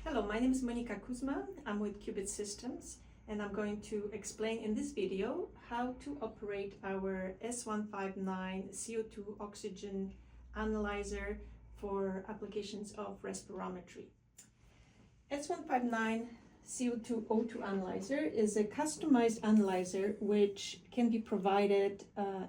Hello, my name is Monika Kuzma. I'm with Qubit Systems, and I'm going to explain in this video how to operate our S159 CO2 oxygen analyzer for applications of respirometry. S159 CO2 O2 analyzer is a customized analyzer which can be provided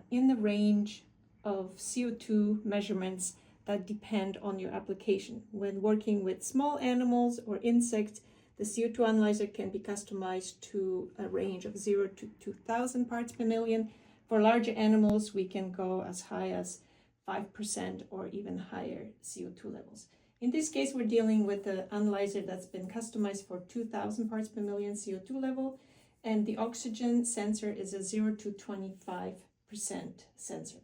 in the range of CO2 measurements that depend on your application. When working with small animals or insects, the CO2 analyzer can be customized to a range of 0 to 2,000 parts per million. For larger animals, we can go as high as 5% or even higher CO2 levels. In this case, we're dealing with an analyzer that's been customized for 2,000 parts per million CO2 level, and the oxygen sensor is a 0 to 25% sensor.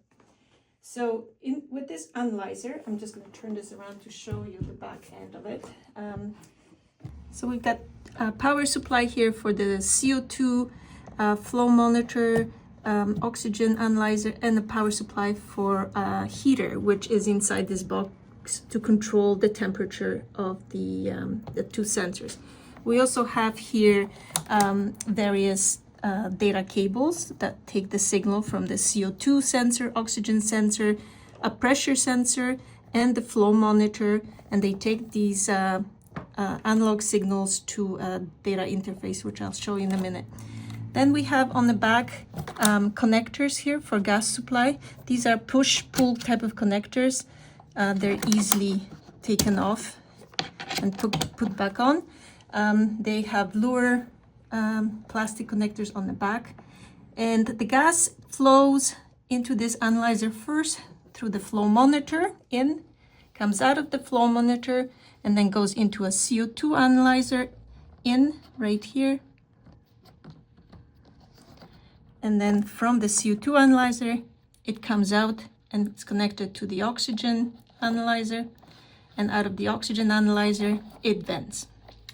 So with this analyzer, I'm just going to turn this around to show you the back end of it. So we've got a power supply here for the CO2 flow monitor, oxygen analyzer, and a power supply for a heater, which is inside this box to control the temperature of the two sensors. We also have here various data cables that take the signal from the CO2 sensor, oxygen sensor, a pressure sensor, and the flow monitor, and they take these analog signals to a data interface, which I'll show you in a minute. Then we have on the back connectors here for gas supply. These are push-pull type of connectors. They're easily taken off and put back on. They have lower plastic connectors on the back, and the gas flows into this analyzer first through the flow monitor, comes out of the flow monitor, and then goes into a CO2 analyzer right here, and then from the CO2 analyzer it comes out and it's connected to the oxygen analyzer, and out of the oxygen analyzer it vents.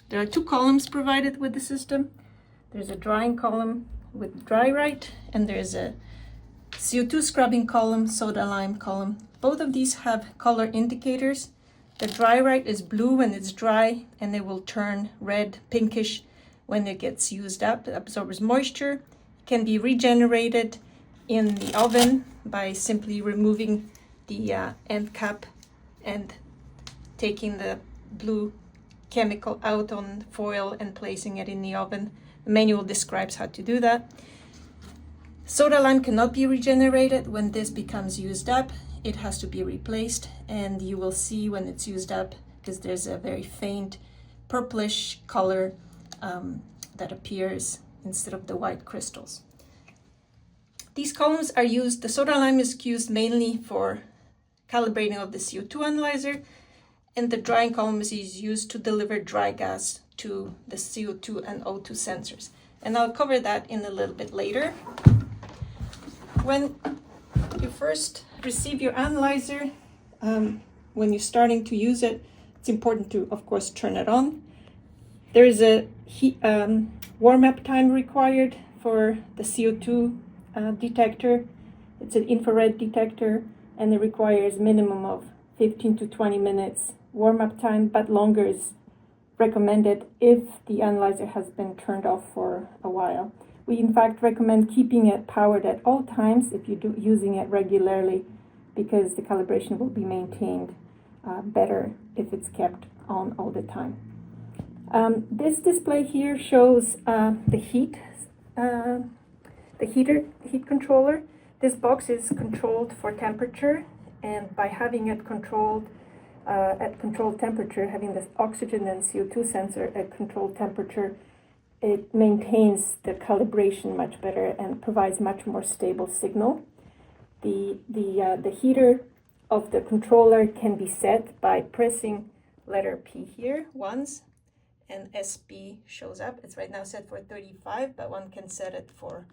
There are two columns provided with the system. There's a drying column with dry right, and there's a CO2 scrubbing column, soda lime column. Both of these have color indicators. The dry right is blue when it's dry, and it will turn red, pinkish when it gets used up. It absorbs moisture. It can be regenerated in the oven by simply removing the end cap and taking the blue chemical out on foil and placing it in the oven. The manual describes how to do that. Soda lime cannot be regenerated. When this becomes used up, it has to be replaced, and you will see when it's used up, because there's a very faint purplish color that appears instead of the white crystals. These columns are used, the soda lime is used mainly for calibrating of the CO2 analyzer, and the drying column is used to deliver dry gas to the CO2 and O2 sensors. And I'll cover that in a little bit later. When you first receive your analyzer, when you're starting to use it, it's important to, of course, turn it on. There is a warm-up time required for the CO2 detector. It's an infrared detector, and it requires minimum of 15 to 20 minutes warm-up time, but longer is recommended if the analyzer has been turned off for a while. We in fact recommend keeping it powered at all times if you're using it regularly, because the calibration will be maintained better if it's kept on all the time. This display here shows the heat controller. This box is controlled for temperature, and by having it controlled at controlled temperature, having the oxygen and CO2 sensor at controlled temperature, it maintains the calibration much better and provides much more stable signal. The heater of the controller can be set by pressing letter P here once, and SB shows up. It's right now set for 35, but one can set it for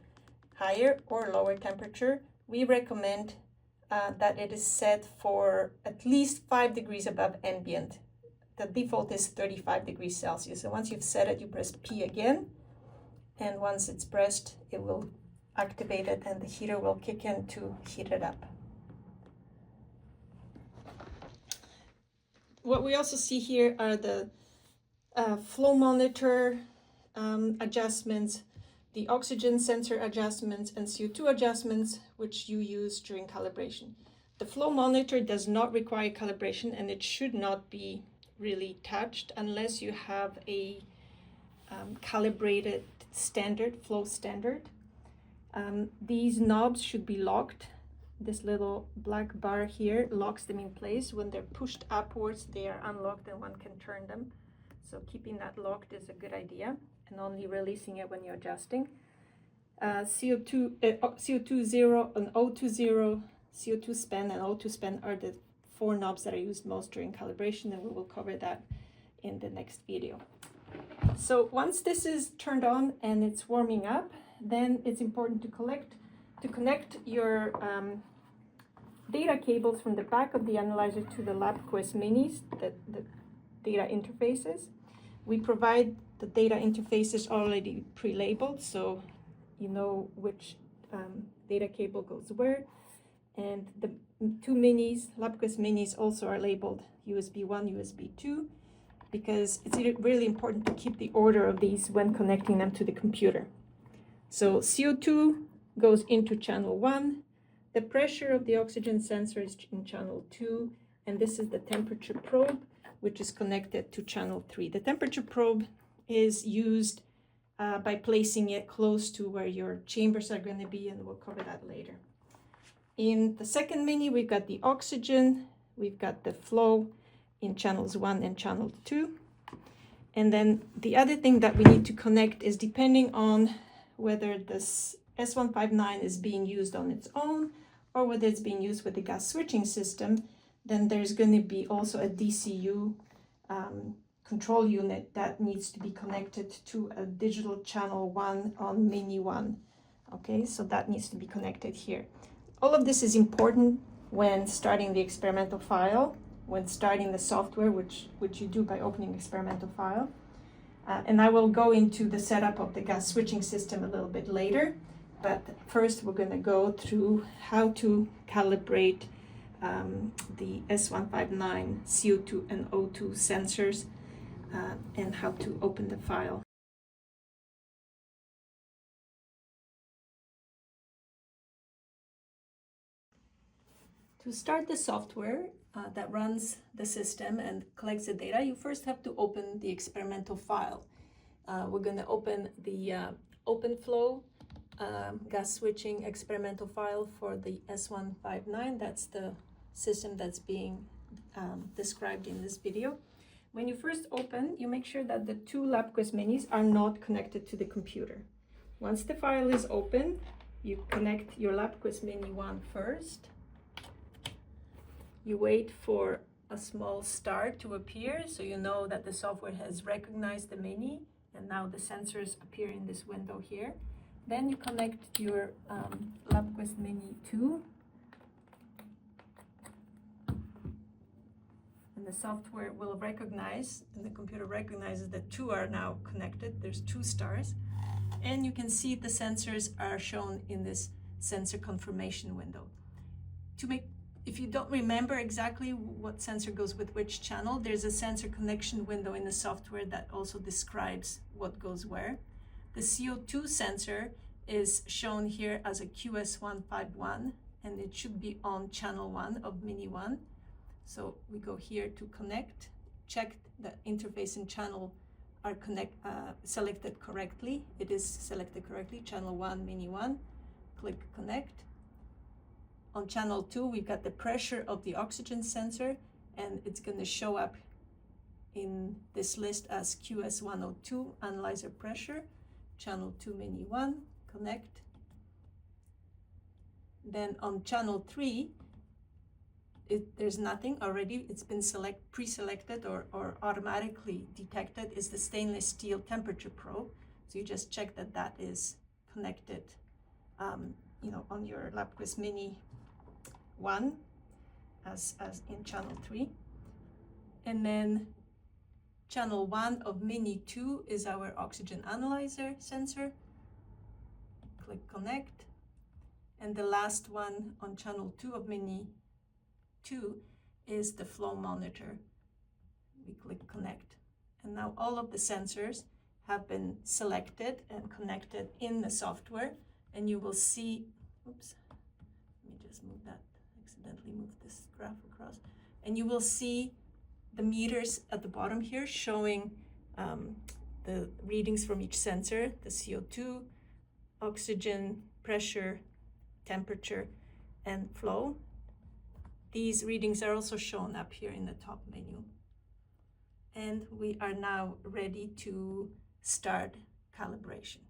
higher or lower temperature. We recommend that it is set for at least 5 degrees above ambient. The default is 35 degrees Celsius. So once you've set it, you press P again, and once it's pressed, it will activate it and the heater will kick in to heat it up. What we also see here are the flow monitor adjustments, the oxygen sensor adjustments, and CO2 adjustments, which you use during calibration. The flow monitor does not require calibration, and it should not be really touched unless you have a calibrated standard, flow standard. These knobs should be locked. This little black bar here locks them in place. When they're pushed upwards, they are unlocked and one can turn them. So keeping that locked is a good idea, and only releasing it when you're adjusting. CO2 0 and O2 0, CO2 span and O2 span are the 4 knobs that are used most during calibration, and we will cover that in the next video. So once this is turned on and it's warming up, then it's important to connect your data cables from the back of the analyzer to the LabQuest minis, the data interfaces. We provide the data interfaces already pre-labeled, so you know which data cable goes where. And the 2 minis, LabQuest minis, also are labeled USB 1, USB 2, because it's really important to keep the order of these when connecting them to the computer. So CO2 goes into channel 1, the pressure of the oxygen sensor is in channel 2, and this is the temperature probe, which is connected to channel 3. The temperature probe is used by placing it close to where your chambers are going to be, and we'll cover that later. In the second mini, we've got the oxygen, we've got the flow in channels 1 and channel 2. And then the other thing that we need to connect is, depending on whether this S159 is being used on its own or whether it's being used with the gas switching system, then there's going to be also a DCU control unit that needs to be connected to a digital channel 1 on Mini 1. Okay, so that needs to be connected here. All of this is important when starting the experimental file, when starting the software, which you do by opening experimental file. And I will go into the setup of the gas switching system a little bit later, but first we're going to go through how to calibrate the S159 CO2 and O2 sensors and how to open the file. To start the software that runs the system and collects the data, you first have to open the experimental file. We're going to open the OpenFlow gas switching experimental file for the S159. That's the system that's being described in this video. When you first open, you make sure that the 2 LabQuest minis are not connected to the computer. Once the file is open, you connect your LabQuest Mini 1 first. You wait for a small star to appear, so you know that the software has recognized the mini, and now the sensors appear in this window here. Then you connect your LabQuest Mini 2, and the software will recognize, and the computer recognizes that 2 are now connected. There's 2 stars, and you can see the sensors are shown in this sensor confirmation window. If you don't remember exactly what sensor goes with which channel, there's a sensor connection window in the software that also describes what goes where. The CO2 sensor is shown here as a QS151, and it should be on channel 1 of Mini 1. So we go here to connect, check the interface and channel are selected correctly. It is selected correctly, channel 1, Mini 1, click connect. On channel 2, we've got the pressure of the oxygen sensor, and it's going to show up in this list as QS102 analyzer pressure. Channel 2 Mini 1, connect. Then on channel 3, there's nothing already. It's been pre-selected or automatically detected is the stainless steel temperature probe. So you just check that that is connected on your LabQuest Mini 1 as in channel 3. And then channel 1 of Mini 2 is our oxygen analyzer sensor. Click connect. And the last one on channel 2 of Mini 2 is the flow monitor. We click connect. And now all of the sensors have been selected and connected in the software, and you will see, oops, let me just move that, accidentally moved this graph across, and you will see the meters at the bottom here showing the readings from each sensor, the CO2, oxygen, pressure, temperature, and flow. These readings are also shown up here in the top menu. And we are now ready to start calibration.